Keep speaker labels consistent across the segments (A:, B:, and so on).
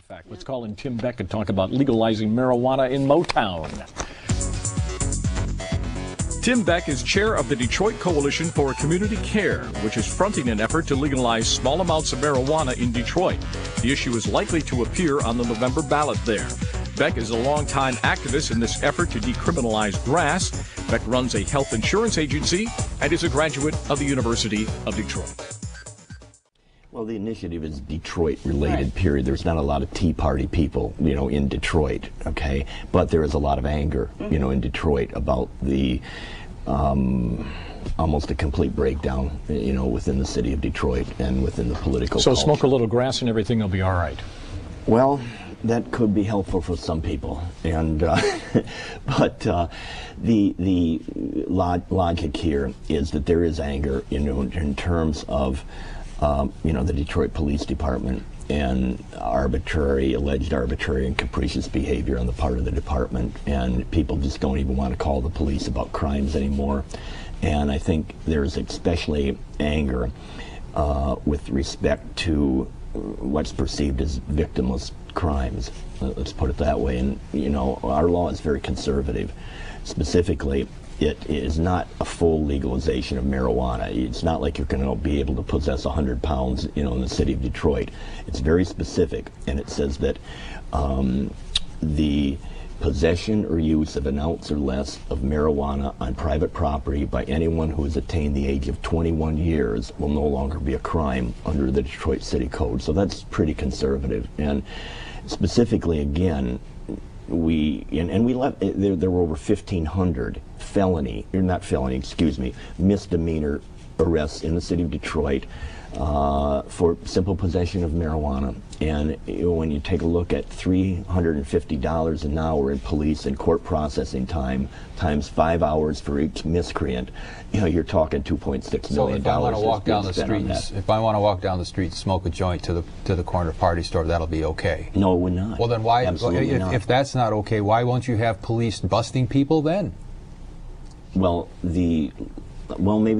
A: fact. Let's call in Tim Beck and talk about legalizing marijuana in Motown. Tim Beck is chair of the Detroit Coalition for Community Care, which is fronting an effort to legalize small amounts of marijuana in Detroit. The issue is likely to appear on the November ballot there. Beck is a longtime activist in this effort to decriminalize grass. Beck runs a health insurance agency and is a graduate of the University of Detroit.
B: Well, the initiative is Detroit-related, period. There's not a lot of Tea Party people, in Detroit, okay? But there is a lot of anger, in Detroit about the almost a complete breakdown, within the city of Detroit and within the political culture.
A: So smoke a little grass and everything will be all right?
B: Well, that could be helpful for some people, and but the logic here is that there is anger, in terms of the Detroit Police Department and alleged arbitrary and capricious behavior on the part of the department, and people just don't even want to call the police about crimes anymore. And I think there's especially anger with respect to what's perceived as victimless crimes. Let's put it that way. And our law is very conservative. Specifically, it is not a full legalization of marijuana. It's not like you're going to be able to possess 100 pounds, in the city of Detroit. It's very specific, and it says that the possession or use of an ounce or less of marijuana on private property by anyone who has attained the age of 21 years will no longer be a crime under the Detroit City Code. So that's pretty conservative. And specifically, again, there were over 1,500 misdemeanor arrests in the city of Detroit for simple possession of marijuana. And when you take a look at $350 an hour in police and court processing time times 5 hours for each miscreant, you're talking $2.6 million.
C: So if I want to walk down the street, and smoke a joint to the corner party store, that'll be okay?
B: No, it would not.
C: Well, then why?
B: Absolutely not.
C: If that's not okay, why won't you have police busting people then?
B: Well, maybe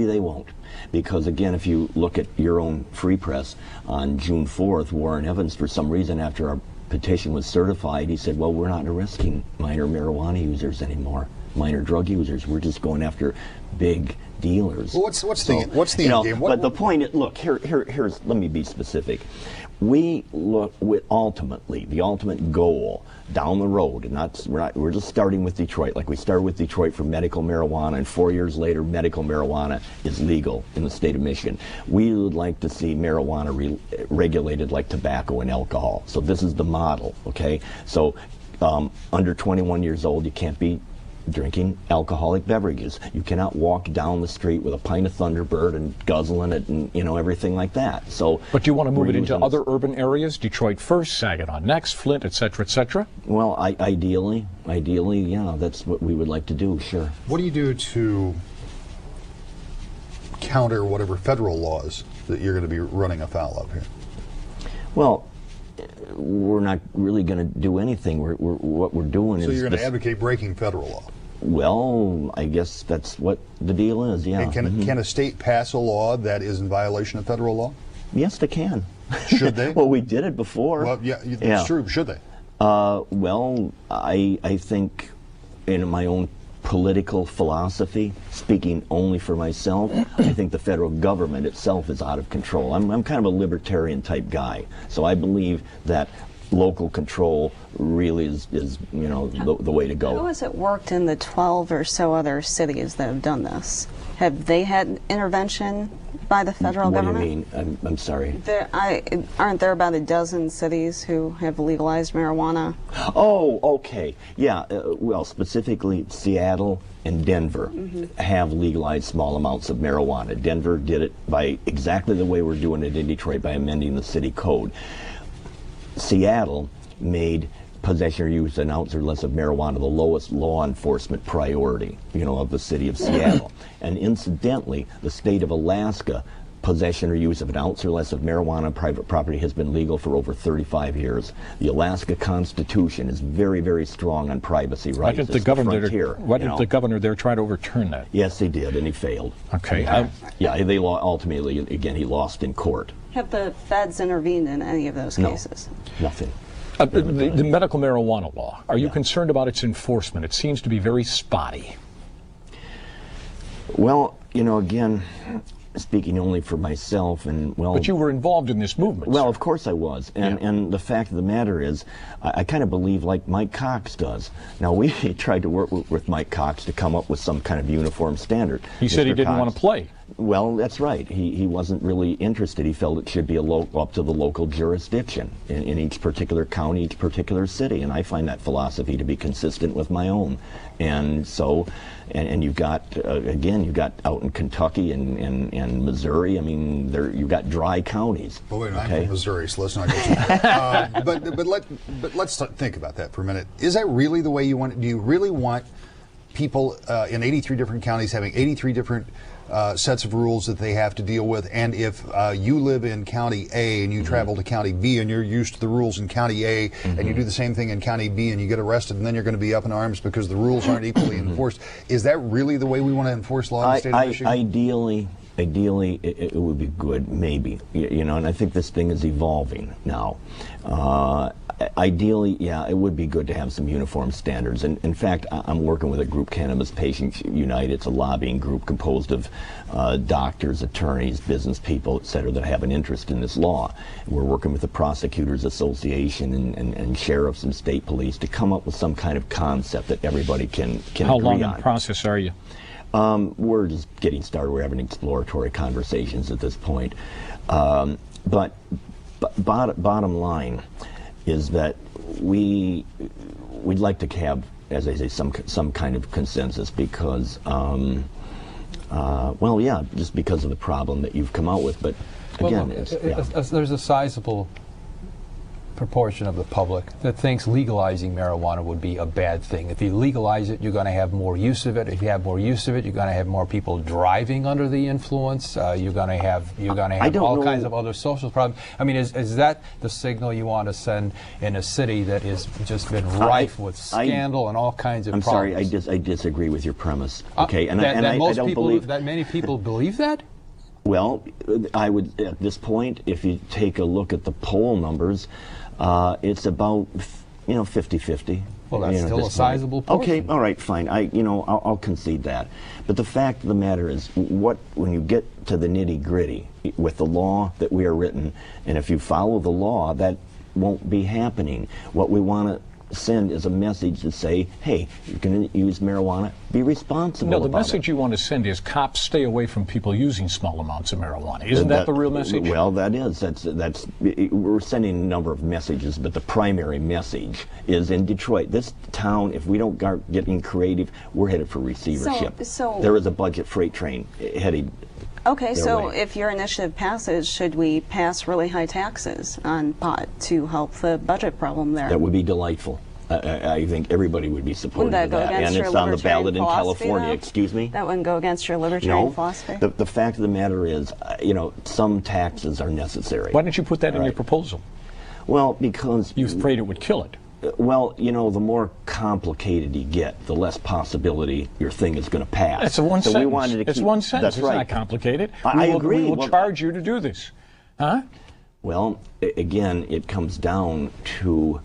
B: they won't. Because, again, if you look at your own Free Press, on June 4th, Warren Evans, for some reason, after our petition was certified, he said, well, we're not arresting minor marijuana users anymore, minor drug users. We're just going after big dealers.
D: Well, what's the end game?
B: But the point is, look, here's, let me be specific. We look with the ultimate goal down the road, and we're just starting with Detroit, like we started with Detroit for medical marijuana, and 4 years later, medical marijuana is legal in the state of Michigan. We would like to see marijuana regulated like tobacco and alcohol. So this is the model, okay? So under 21 years old, you can't be drinking alcoholic beverages. You cannot walk down the street with a pint of Thunderbird and guzzling it and everything like that. So,
A: but do you want to move it into other urban areas? Detroit first, Saginaw next, Flint, etc., etc.?
B: Well, ideally, yeah, that's what we would like to do. Sure.
D: What do you do to counter whatever federal laws that you're going to be running afoul of here?
B: Well, we're not really going to do anything. What we're doing is...
D: So you're going to advocate breaking federal law?
B: Well, I guess that's what the deal is, yeah.
D: And can a state pass a law that is in violation of federal law?
B: Yes, they can.
D: Should they?
B: Well, we did it before.
D: Well, yeah, it's true. Should they?
B: Well, I think in my own political philosophy, speaking only for myself, I think the federal government itself is out of control. I'm kind of a libertarian type guy, so I believe that local control really is the way to go.
E: How has it worked in the 12 or so other cities that have done this? Have they had intervention by the federal government?
B: What do you mean? I'm sorry.
E: Aren't there about a dozen cities who have legalized marijuana?
B: Oh, okay. Yeah, well, specifically Seattle and Denver have legalized small amounts of marijuana. Denver did it by exactly the way we're doing it in Detroit, by amending the city code. Seattle made possession or use an ounce or less of marijuana the lowest law enforcement priority, of the city of Seattle. And incidentally, the state of Alaska, possession or use of an ounce or less of marijuana on private property has been legal for over 35 years. The Alaska Constitution is very, very strong on privacy rights.
A: Why didn't the governor there try to overturn that?
B: Yes, he did, and he failed.
A: Okay.
B: They ultimately, again, he lost in court.
E: Have the feds intervened in any of those cases?
B: Nothing.
A: The medical marijuana law, are you concerned about its enforcement? It seems to be very spotty.
B: Well, you know, again, speaking only for myself, and well...
A: But you were involved in this movement,
B: Well,
A: sir.
B: of course I was. And the fact of the matter is, I kind of believe like Mike Cox does. Now, we tried to work with Mike Cox to come up with some kind of uniform standard.
A: He said he didn't want to play.
B: Well, that's right. He wasn't really interested. He felt it should be up to the local jurisdiction in each particular county, each particular city. And I find that philosophy to be consistent with my own. And so, and you've got, again, you've got out in Kentucky and Missouri, I mean, you've got dry counties.
D: Well, wait, I'm from Missouri, so let's not go too far. But let's think about that for a minute. Is that really the way you want it? Do you really want people in 83 different counties having 83 different sets of rules that they have to deal with? And if you live in County A and you travel to County B and you're used to the rules in County A and you do the same thing in County B and you get arrested and then you're going to be up in arms because the rules aren't equally enforced, is that really the way we want to enforce law in the state of Michigan?
B: Ideally, it would be good, maybe, you know, and I think this thing is evolving now. Ideally, yeah, it would be good to have some uniform standards. And in fact, I'm working with a group, Cannabis Patients Unite. It's a lobbying group composed of doctors, attorneys, business people, et cetera, that have an interest in this law. We're working with the Prosecutors Association and sheriffs and state police to come up with some kind of concept that everybody can agree on.
A: How long in the process are you?
B: We're just getting started. We're having exploratory conversations at this point. But bottom line is that we'd like to have, as I say, some kind of consensus because, well, yeah, just because of the problem that you've come out with. But again,
C: there's a sizable proportion of the public that thinks legalizing marijuana would be a bad thing. If you legalize it, you're going to have more use of it. If you have more use of it, you're going to have more people driving under the influence. You're going to have all kinds of other social problems. I mean, is that the signal you want to send in a city that has just been rife with scandal and all kinds of problems?
B: I'm sorry, I disagree with your premise. Okay, and I don't believe
C: that many people believe that.
B: Well, I would, at this point, if you take a look at the poll numbers, it's about, 50-50.
C: Well, that's still a sizable portion.
B: Okay, all right, fine. I'll concede that. But the fact of the matter is, when you get to the nitty-gritty with the law that we are written, and if you follow the law, that won't be happening. What we want to send is a message to say, hey, you're going to use marijuana, be responsible about it.
A: No, the message you want to send is cops stay away from people using small amounts of marijuana. Isn't that the real message?
B: Well, that is. We're sending a number of messages, but the primary message is in Detroit. This town, if we don't start getting creative, we're headed for receivership.
E: So
B: there is a budget freight train headed.
E: Okay, so if your initiative passes, should we pass really high taxes on pot to help the budget problem there?
B: That would be delightful. I think everybody would be supportive of that. And it's on the ballot in California. Excuse me?
E: That wouldn't go against your libertarian philosophy?
B: The fact of the matter is, some taxes are necessary.
A: Why didn't you put that in your proposal?
B: Well, because...
A: You're afraid it would kill it.
B: Well, the more complicated you get, the less possibility your thing is going to pass.
A: That's one sentence.
B: We wanted to
A: it's one sentence.
B: That's right.
A: It's not complicated.
B: I agree.
A: We will charge you to do this. Huh?
B: Well, again, it comes down to...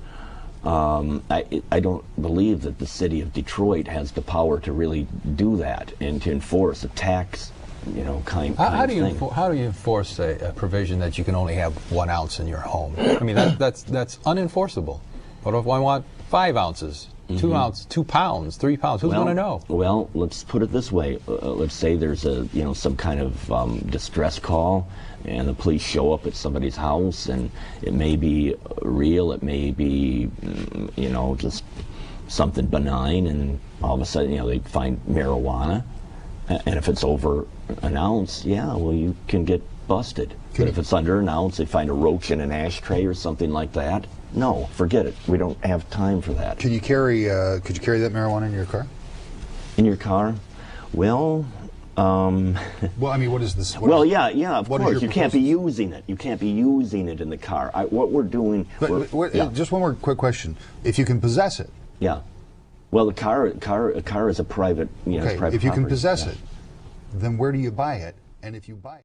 B: I don't believe that the city of Detroit has the power to really do that and to enforce a tax, kind of thing.
C: How do you enforce a provision that you can only have 1 ounce in your home? I mean, that's unenforceable. What if I want 5 ounces, 2 ounces, 2 pounds, 3 pounds? Who's going to know?
B: Well, let's put it this way. Let's say there's some kind of distress call, and the police show up at somebody's house, and it may be real, it may be, just something benign, and all of a sudden, they find marijuana, and if it's over an ounce, you can get busted. But if it's under an ounce, they find a roach in an ashtray or something like that. No, forget it. We don't have time for that.
D: Could you carry that marijuana in your car?
B: In your car? Well,
D: well, I mean, what is this?
B: Yeah, of course. You can't be using it. You can't be using it in the car. What we're doing...
D: Just one more quick question. If you can possess it...
B: Yeah. Well, a car is a private,
D: okay,
B: private
D: if you can
B: property.
D: possess it, then where do you buy it? And if you buy it...